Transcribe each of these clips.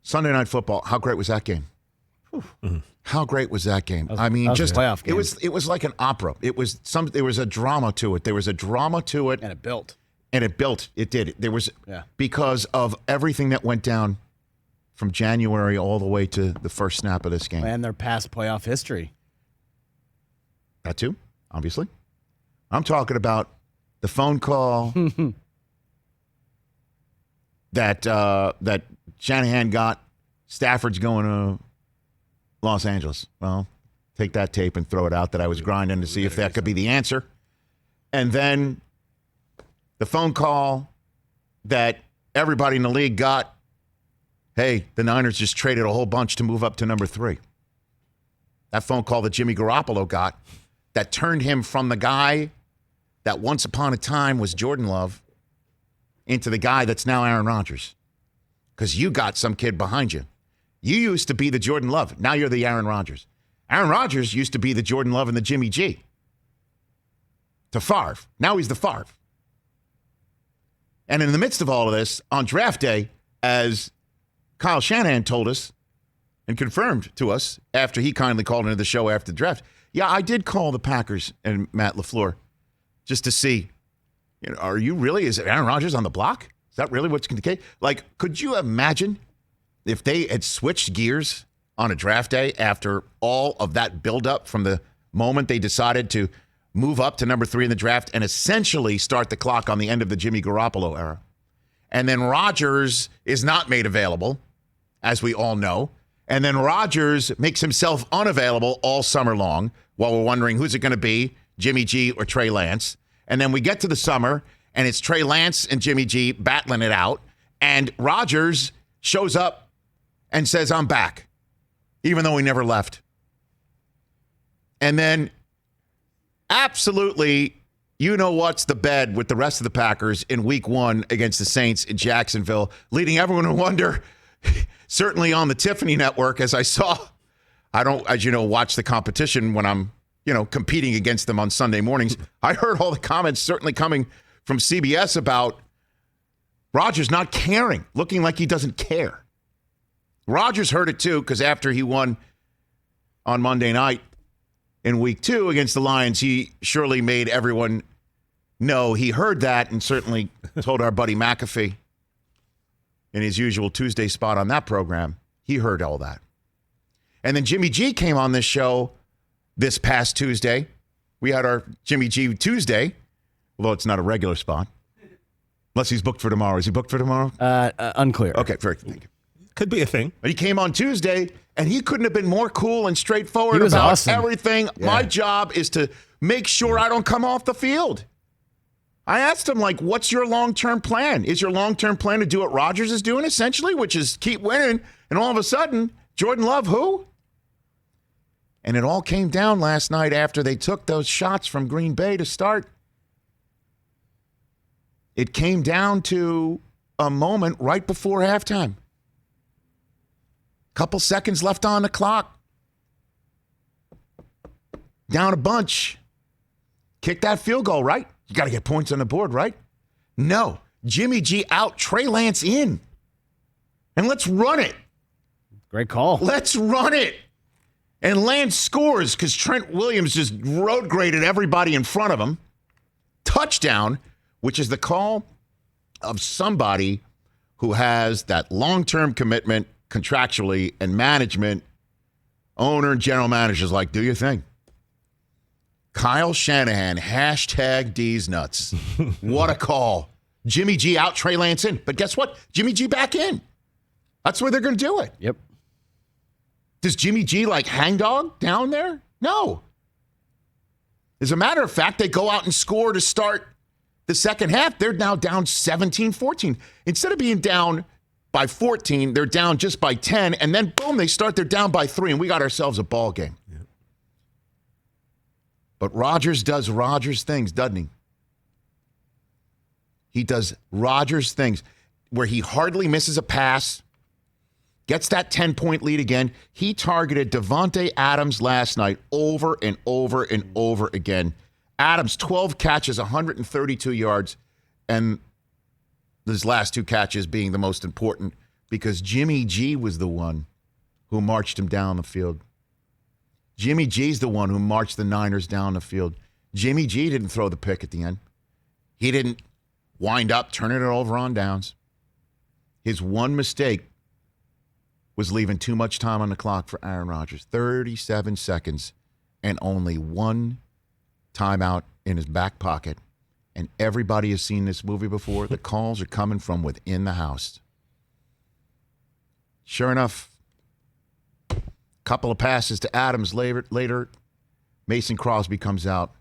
Sunday Night Football. How great was that game? How great was that game? I mean, just playoff game. It was like an opera. There was a drama to it. And it built. It did. There was because of everything that went down from January all the way to the first snap of this game. And their past playoff history. That too, obviously. I'm talking about the phone call that Shanahan got. Stafford's going to Los Angeles. Well, take that tape and throw it out that I was grinding to see if that could be the answer. And then the phone call that everybody in the league got, hey, the Niners just traded a whole bunch to move up to number 3. That phone call that Jimmy Garoppolo got that turned him from the guy that once upon a time was Jordan Love into the guy that's now Aaron Rodgers. Because you got some kid behind you. You used to be the Jordan Love. Now you're the Aaron Rodgers. Aaron Rodgers used to be the Jordan Love and the Jimmy G. To Favre. Now he's the Favre. And in the midst of all of this, on draft day, as Kyle Shanahan told us and confirmed to us after he kindly called into the show after the draft, yeah, I did call the Packers and Matt LaFleur just to see, is Aaron Rodgers on the block? Is that really what's going to take? Like, could you imagine if they had switched gears on a draft day after all of that buildup from the moment they decided to move up to number 3 in the draft and essentially start the clock on the end of the Jimmy Garoppolo era? And then Rodgers is not made available, as we all know. And then Rodgers makes himself unavailable all summer long while we're wondering who's it going to be, Jimmy G or Trey Lance. And then we get to the summer, and it's Trey Lance and Jimmy G battling it out. And Rodgers shows up and says, I'm back, even though he never left. And then absolutely, what's the bed with the rest of the Packers in week 1 against the Saints in Jacksonville, leading everyone to wonder, certainly on the Tiffany Network, as I saw, I don't, as you know, watch the competition when I'm, competing against them on Sunday mornings. I heard all the comments certainly coming from CBS about Rodgers not caring, looking like he doesn't care. Rodgers heard it too, because after he won on Monday night in week 2 against the Lions, he surely made everyone know he heard that and certainly told our buddy McAfee in his usual Tuesday spot on that program, he heard all that. And then Jimmy G came on this show this past Tuesday. We had our Jimmy G Tuesday, although it's not a regular spot. Unless he's booked for tomorrow. Is he booked for tomorrow? Unclear. Okay, very good. Thank you. Could be a thing. But he came on Tuesday, and he couldn't have been more cool and straightforward about awesome. everything. Yeah. My job is to make sure I don't come off the field. I asked him, what's your long-term plan? Is your long-term plan to do what Rodgers is doing, essentially, which is keep winning, and all of a sudden, Jordan Love, who? And it all came down last night after they took those shots from Green Bay to start. It came down to a moment right before halftime. Couple seconds left on the clock. Down a bunch. Kick that field goal, right? You got to get points on the board, right? No. Jimmy G out, Trey Lance in. And let's run it. Great call. Let's run it. And Lance scores because Trent Williams just road graded everybody in front of him. Touchdown, which is the call of somebody who has that long-term commitment contractually and management, owner and general managers like, do your thing. Kyle Shanahan, hashtag D's nuts. What a call. Jimmy G out, Trey Lance in. But guess what? Jimmy G back in. That's where they're going to do it. Yep. Does Jimmy G hang dog down there? No. As a matter of fact, they go out and score to start the second half. They're now down 17-14. Instead of being down by 14, they're down just by 10, and then boom, they start, they're down by 3, and we got ourselves a ball game. Yep. But Rodgers does Rodgers things, doesn't he? He does Rodgers things where he hardly misses a pass, gets that 10-point lead again. He targeted Devontae Adams last night over and over and over again. Adams, 12 catches, 132 yards, and his last 2 catches being the most important because Jimmy G was the one who marched him down the field. Jimmy G's the one who marched the Niners down the field. Jimmy G didn't throw the pick at the end. He didn't wind up turning it over on downs. His one mistake was leaving too much time on the clock for Aaron Rodgers. 37 seconds and only one timeout in his back pocket. And everybody has seen this movie before. The calls are coming from within the house. Sure enough, a couple of passes to Adams later, Mason Crosby comes out,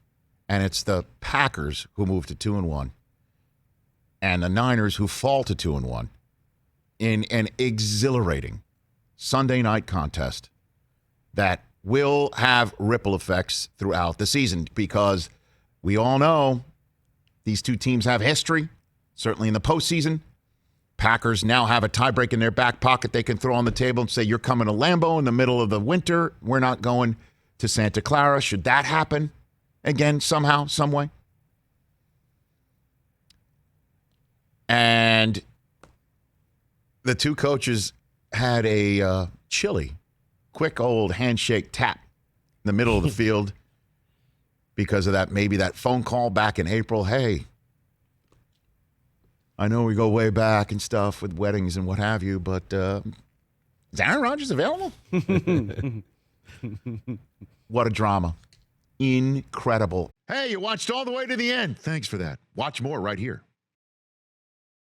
and it's the Packers who move to 2-1, and the Niners who fall to 2-1 in an exhilarating Sunday night contest that will have ripple effects throughout the season, because we all know these two teams have history, certainly in the postseason. Packers now have a tiebreak in their back pocket they can throw on the table and say, you're coming to Lambeau in the middle of the winter. We're not going to Santa Clara. Should that happen again somehow, some way? And the two coaches had a chilly, quick old handshake tap in the middle of the field because of that, maybe that phone call back in April. Hey, I know we go way back and stuff with weddings and what have you, but is Aaron Rodgers available? What a drama. Incredible. Hey, you watched all the way to the end. Thanks for that. Watch more right here.